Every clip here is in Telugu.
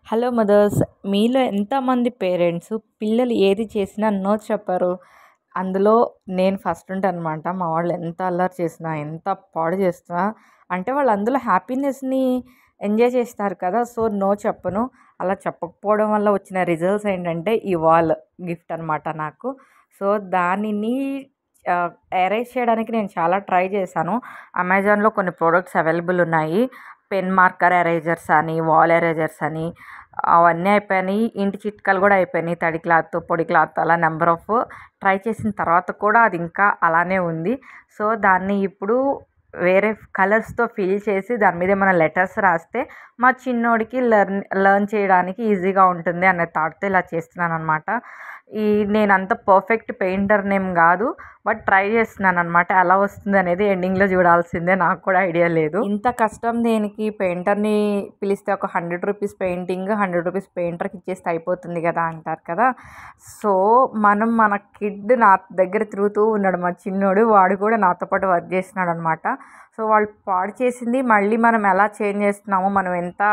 హలో మదర్స్, మీలో ఎంతమంది పేరెంట్స్ పిల్లలు ఏది చేసినా నో చెప్పరు? అందులో నేను ఫస్ట్ ఉంటానన్నమాట. మా వాళ్ళు ఎంత అల్లరి చేసినా, ఎంత పాడు చేసినా అంటే వాళ్ళు అందులో హ్యాపీనెస్‌ని ఎంజాయ్ చేస్తారు కదా! సో, నో చెప్పను. అలా చెప్పకపోవడం వల్ల వచ్చిన రిజల్ట్స్ ఏంటంటే ఈ వాల్ గిఫ్ట్ అనమాట నాకు. సో, దానిని ఎరేజ్ చేయడానికి నేను చాలా ట్రై చేశాను. అమెజాన్‌లో కొన్ని ప్రొడక్ట్స్ అవైలబుల్ ఉన్నాయి. పెన్ మార్కర్ ఎరేజర్స్ అని, వాల్ ఎరేజర్స్ అని అవన్నీ అయిపోయినాయి. ఇంటి చిట్కాలు కూడా అయిపోయినాయి. తడి క్లాత్, పొడి క్లాత్ అలా నెంబర్ ఆఫ్ ట్రై చేసిన తర్వాత కూడా అది ఇంకా అలానే ఉంది. సో, దాన్ని ఇప్పుడు వేరే కలర్స్‌తో ఫిల్ చేసి దాని మీద ఏమైనా లెటర్స్ రాస్తే మా చిన్నోడికి లెర్న్ చేయడానికి ఈజీగా ఉంటుంది అనే థాట్‌తో ఇలా చేస్తున్నాననమాట. నేనంత పర్ఫెక్ట్ పెయింటర్‌నేం గాదు. బట్ ట్రై చేస్తున్నాననమాట. ఎలా వస్తుందనేది ఎండింగ్‌లో చూడాల్సిందే. నాకు కూడా ఐడియా లేదు. ఇంత కష్టం దేనికి? పెయింటర్‌ని పిలిస్తే ఒక రూ. 100 పెయింటింగ్, రూ. 100 పెయింటర్‌కి ఇచ్చేస్తే అయిపోతుంది కదా అంటారు కదా! సో, మన కిడ్ నా దగ్గర తిరుగుతూ ఉన్నాడు మా చిన్నోడు. వాడు కూడా నాతో పాటు వర్క్ చేస్తున్నాడనమాట. సో, వాళ్ళు పాడు చేసింది మళ్ళీ మనం ఎలా చేంజ్ చేస్తున్నామో, మనం ఎంత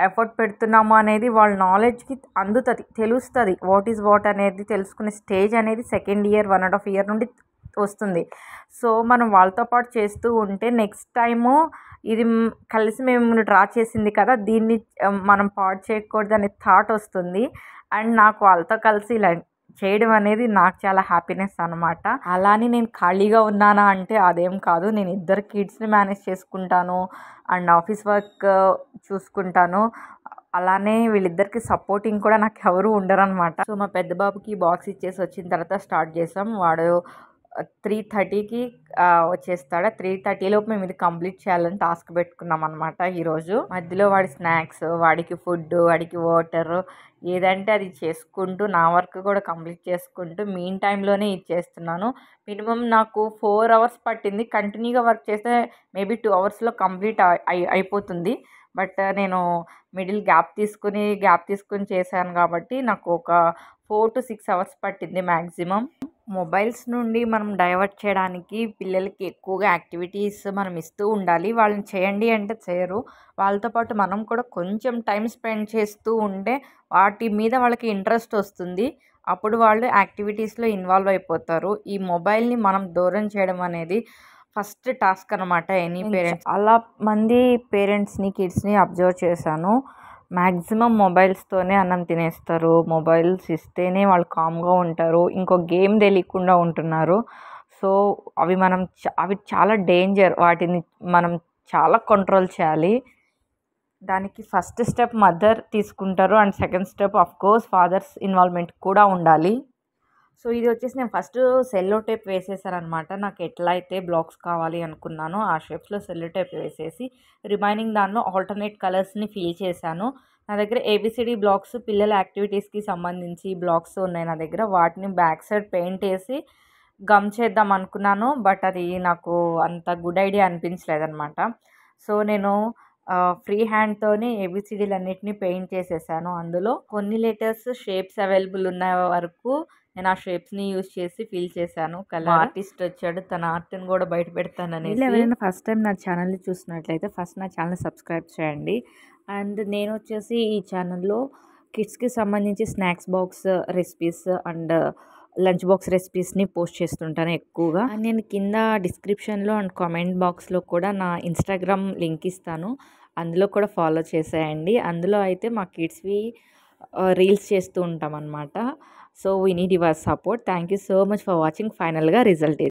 ఎఫర్ట్ పెడుతున్నాము అనేది వాళ్ళ నాలెడ్జ్‌కి అందుతది. తెలుస్తది. వాట్ ఈజ్ వాట్ అనేది తెలుసుకునే స్టేజ్ అనేది సెకండ్ ఇయర్, 1½ ఇయర్ నుండి వస్తుంది. సో, మనం వాళ్ళతో పాటు చేస్తూ ఉంటే నెక్స్ట్ టైము ఇది కలిసి మేము డ్రా చేసింది కదా! దీన్ని మనం పాడు చేయకూడదనే థాట్ వస్తుంది. అండ్ నాకు వాళ్ళతో కలిసి ఇలా చేయడం అనేది నాకు చాలా హ్యాపీనెస్ అనమాట. అలా అని నేను ఖాళీగా ఉన్నానా అంటే అదేం కాదు. నేను ఇద్దరు కిడ్స్‌ని మేనేజ్ చేసుకుంటాను. అండ్ ఆఫీస్ వర్క్ చూసుకుంటాను. అలానే వీళ్ళిద్దరికి సపోర్టింగ్ కూడా నాకెవరు ఉండరనమాట. సో, మా పెద్ద బాబుకి బాక్స్ ఇచ్చేసి వచ్చిన తర్వాత స్టార్ట్ చేసాం. వాడు 3:30కి వచ్చేస్తాడు. 3:30 లోపు మేము ఇది కంప్లీట్ చేయాలని టాస్క్ పెట్టుకున్నామనమాట ఈరోజు. మధ్యలో వాడి స్నాక్స్, వాడికి ఫుడ్డు, వాడికి వాటరు ఏదంటే అది చేసుకుంటూ, నా వర్క్ కూడా కంప్లీట్ చేసుకుంటూ మీన్ టైంలోనే ఇచ్చేస్తున్నాను. మినిమం నాకు 4 అవర్స్ పట్టింది. కంటిన్యూగా వర్క్ చేస్తే మేబీ 2 అవర్స్‌లో కంప్లీట్ అయిపోతుంది. బట్ నేను మిడిల్ గ్యాప్ తీసుకొని చేశాను కాబట్టి నాకు ఒక 4-6 అవర్స్ పట్టింది మ్యాక్సిమం. మొబైల్స్ నుండి మనం డైవర్ట్ చేయడానికి పిల్లలకి ఎక్కువగా యాక్టివిటీస్ మనం ఇస్తూ ఉండాలి. వాళ్ళని చేయండి అంటే చేయరు. వాళ్ళతో పాటు మనం కూడా కొంచెం టైం స్పెండ్ చేస్తూ ఉంటే వాటి మీద వాళ్ళకి ఇంట్రెస్ట్ వస్తుంది. అప్పుడు వాళ్ళు యాక్టివిటీస్‌లో ఇన్వాల్వ్ అయిపోతారు. ఈ మొబైల్‌ని మనం దూరం చేయడం అనేది ఫస్ట్ టాస్క్ అనమాట ఎనీ పేరెంట్స్. చాలా మంది పేరెంట్స్‌ని, కిడ్స్‌ని అబ్జర్వ్ చేశాను. మ్యాక్సిమం మొబైల్స్తోనే అన్నం తినేస్తారు. మొబైల్స్ ఇస్తేనే వాళ్ళు కామ్‌గా ఉంటారు. ఇంకో గేమ్ తెలియకుండా ఉంటున్నారు. సో, అవి చాలా డేంజర్. వాటిని మనం చాలా కంట్రోల్ చేయాలి. దానికి ఫస్ట్ స్టెప్ మదర్ తీసుకుంటారు. And second step of course fathers involvement కూడా ఉండాలి. సో, ఇది వచ్చేసి నేను ఫస్ట్ సెల్లో టేప్ వేసేసాననమాట. నాకు ఎట్లా అయితే బ్లాక్స్ కావాలి అనుకున్నానో ఆ షేప్స్‌లో సెల్లో టేప్ వేసేసి రిమైనింగ్ దానిలో ఆల్టర్నేట్ కలర్స్‌ని ఫిల్ చేశాను. నా దగ్గర ఏబీసీడీ బ్లాక్స్ పిల్లల యాక్టివిటీస్‌కి సంబంధించి బ్లాక్స్ ఉన్నాయి నా దగ్గర. వాటిని బ్యాక్ సైడ్ పెయింట్ ఏసి గమ్ చేద్దాం అనుకున్నాను. బట్ అది నాకు అంత గుడ్ ఐడియా అనిపించలేదనమాట. సో, నేను ఫ్రీ హ్యాండ్‌తోనే ఏబీసీడీలన్నిటిని పెయింట్ చేసేసాను. అందులో కొన్ని లెటర్స్ షేప్స్ అవైలబుల్ ఉన్న వరకు నేను ఆ షేప్స్‌ని యూజ్ చేసి ఫిల్ చేశాను కలర్. ఆర్టిస్ట్ వచ్చాడు. తన ఆర్ట్‌ని కూడా బయట పెడతాననేసి. మీరు ఎవరైనా ఫస్ట్ టైం నా ఛానల్‌ని చూస్తున్నట్లయితే ఫస్ట్ నా ఛానల్‌ని సబ్స్క్రైబ్ చేయండి. అండ్ నేను వచ్చేసి ఈ ఛానల్‌లో కిడ్స్‌కి సంబంధించి snacks box recipes and lunch box రెసిపీస్‌ని పోస్ట్ చేస్తుంటాను ఎక్కువగా. అండ్ నేను కింద డిస్క్రిప్షన్‌లో అండ్ కామెంట్ బాక్స్‌లో కూడా నా ఇన్‌స్టాగ్రామ్ లింక్ ఇస్తాను. అందులో కూడా ఫాలో చేసేయండి. అందులో అయితే మా కిడ్స్‌వి రీల్స్ చేస్తూ ఉంటామన్నమాట. So, we need your support. Thank you so much for watching. ఫైనల్‌గా రిజల్ట్ ఇది.